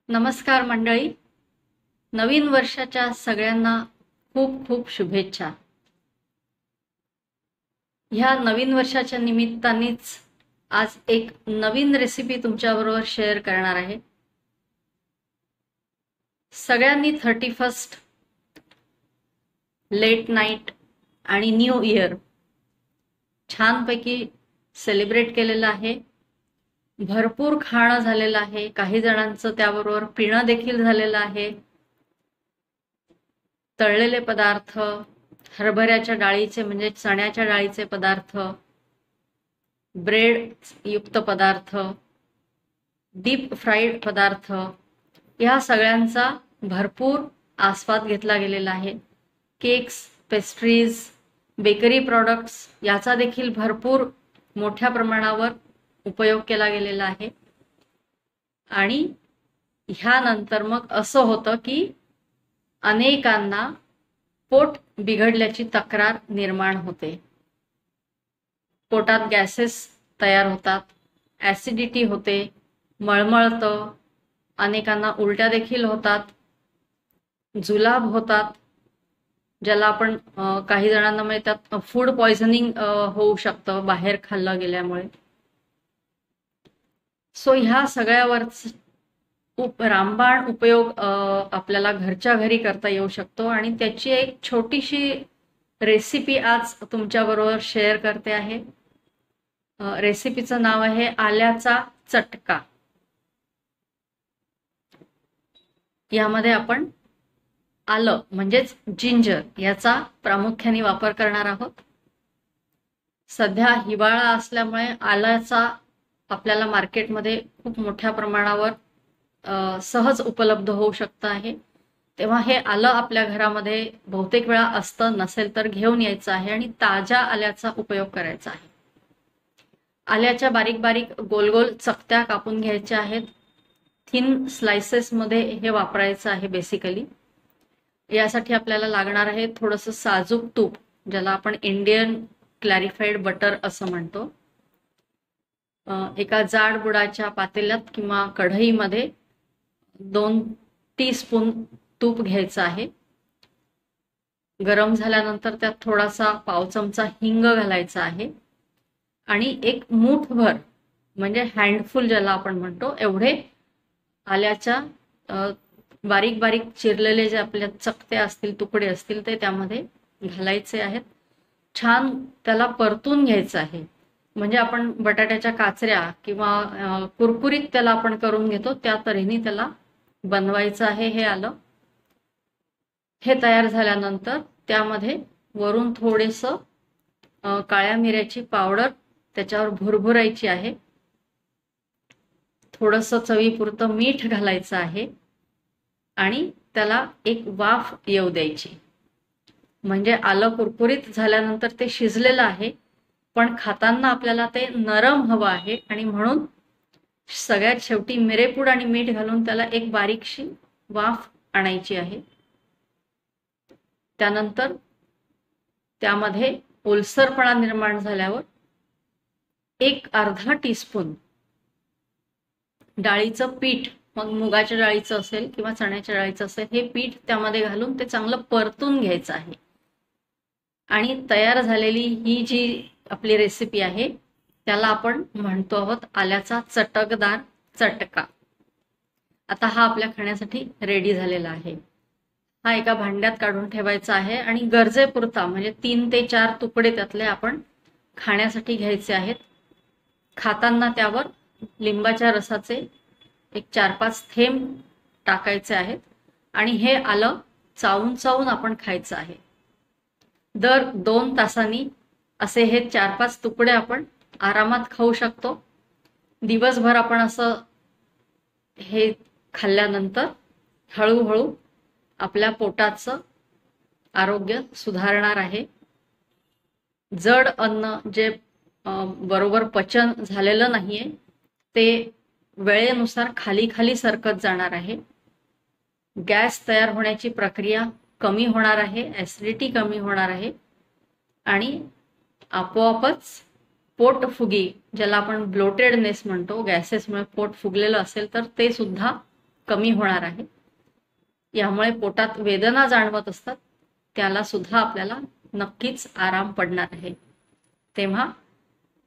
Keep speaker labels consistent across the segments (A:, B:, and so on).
A: नमस्कार मंडळी. नवीन वर्षाच्या सगळ्यांना खूप खूप शुभेच्छा. ह्या नवीन वर्षाच्या निमित्तानेच आज एक नवीन रेसिपी तुमच्याबरोबर शेअर करणार आहे. सगळ्यांनी 31 लेट नाईट आणि न्यू इयर छानपैकी सेलिब्रेट केलेलं आहे. भरपूर खाणं झालेलं आहे. काही जणांचं त्याबरोबर पिणं देखील झालेलं आहे. तळलेले पदार्थ, हरभऱ्याच्या डाळीचे म्हणजे चण्याच्या डाळीचे पदार्थ, ब्रेड युक्त पदार्थ, डीप फ्राईड पदार्थ, या सगळ्यांचा भरपूर आस्वाद घेतला गेलेला आहे. केक्स, पेस्ट्रीज, बेकरी प्रॉडक्ट्स याचा देखील भरपूर मोठ्या प्रमाणावर उपयोग केला गेलेला आहे. आणि ह्यानंतर मग असं होतं की अनेकांना पोट बिघडल्याची तक्रार निर्माण होते. पोटात गॅसेस तयार होतात, ऍसिडिटी होते, मळमळतं, अनेकांना उलट्या देखील होतात, जुलाब होतात, ज्याला आपण काही जणांना म्हणजे त्यात फूड पॉइझनिंग होऊ शकतं बाहेर खाल्लं गेल्यामुळे. सो ह्या सगळ्यावर रामबाण उपयोग आपल्याला घरच्या घरी करता येऊ शकतो आणि त्याची एक छोटीशी रेसिपी आज तुमच्याबरोबर शेअर करते आहे. रेसिपीचं नाव आहे आल्याचा चटका. यामध्ये आपण आलं म्हणजेच जिंजर याचा प्रामुख्याने वापर करणार आहोत. सध्या हिवाळा असल्यामुळे आल्याचा आपल्याला मार्केटमध्ये खूप मोठ्या प्रमाणावर सहज उपलब्ध होऊ शकतं आहे. तेव्हा हे आलं आपल्या घरामध्ये बहुतेक वेळा असतं, नसेल तर घेऊन यायचं आहे आणि ताज्या आल्याचा उपयोग करायचा आहे. आल्याच्या बारीक बारीक गोल गोल चकत्या कापून घ्यायच्या आहेत. थिन स्लाइसेस मध्ये हे वापरायचं आहे बेसिकली. यासाठी आपल्याला लागणार आहे थोडंसं साजूक तूप, ज्याला आपण इंडियन क्लॅरिफाईड बटर असं म्हणतो. एका जाड बुडाच्या पातेल्यात किंवा कढईमध्ये 2 टीस्पून तूप घ्यायचं आहे. गरम झाल्यानंतर त्यात थोडासा पाव चमचा हिंग घालायचा आहे आणि एक मूठभर म्हणजे हँडफुल ज्याला आपण म्हणतो एवढे आल्याच्या बारीक बारीक चिरलेले जे आपल्या चकते असतील, तुकडे असतील, ते त्यामध्ये घालायचे आहेत. छान त्याला परतून घ्यायचं आहे. म्हणजे आपण बटाट्याच्या काचऱ्या किंवा कुरकुरीत त्याला आपण करून घेतो त्या तऱ्हेने त्याला बनवायचं आहे हे आलं. हे तयार झाल्यानंतर त्यामध्ये वरून थोडेसं काळ्या मिऱ्याची पावडर त्याच्यावर भुरभुरायची आहे. थोडंसं चवीपुरतं मीठ घालायचं आहे आणि त्याला एक वाफ येऊ द्यायची. म्हणजे आलं कुरकुरीत झाल्यानंतर ते शिजलेलं आहे, पण खाताना आपल्याला ते नरम हवं आहे आणि म्हणून सगळ्यात शेवटी मिरेपूड आणि मीठ घालून त्याला एक बारीकशी वाफ आणायची आहे. त्यानंतर त्यामध्ये ओलसरपणा निर्माण झाल्यावर एक अर्धा टीस्पून डाळीचं पीठ, मग मुगाच्या डाळीचं असेल किंवा चण्याच्या डाळीचं असेल, हे पीठ त्यामध्ये घालून ते चांगलं परतून घ्यायचं आहे. आणि तयार झालेली ही जी आपली रेसिपी आहे त्याला आपण म्हणतो आहोत आल्याचा चटकदार चटका. आता हा आपल्या खाण्यासाठी रेडी झालेला आहे. हा एका भांड्यात काढून ठेवायचा आहे आणि गरजेपुरता म्हणजे 3 ते 4 तुकडे त्यातले आपण खाण्यासाठी घ्यायचे आहेत. खाताना त्यावर लिंबाच्या रसाचे एक 4-5 थेंब टाकायचे आहेत आणि हे आलं चावून चावून आपण खायचं आहे. दर 2 तासांनी असे हे 4-5 तुकडे आपण आरामात खाऊ शकतो. दिवसभर आपण असं हे खाल्ल्यानंतर हळूहळू आपल्या पोटाचं आरोग्य सुधारणार आहे. जड अन्न जे बरोबर पचन झालेलं नाहीये ते वेळेनुसार खाली खाली सरकत जाणार आहे. गॅस तयार होण्याची प्रक्रिया कमी होणार आहे, ऍसिडिटी कमी होणार आहे आणि आपोआपच पोटफुगी, ज्याला आपण ब्लोटेडनेस म्हणतो, गॅसेसमुळे पोट फुगलेलं असेल तर ते सुद्धा कमी होणार आहे. यामुळे पोटात वेदना जाणवत असतात, त्याला सुद्धा आपल्याला नक्कीच आराम पडणार आहे. तेव्हा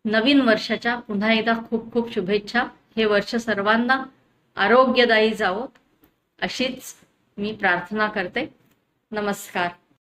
A: नवीन वर्षाच्या पुन्हा एकदा खूप खूप शुभेच्छा. हे वर्ष सर्वांना आरोग्यदायी जावो अशीच मी प्रार्थना करते. नमस्कार.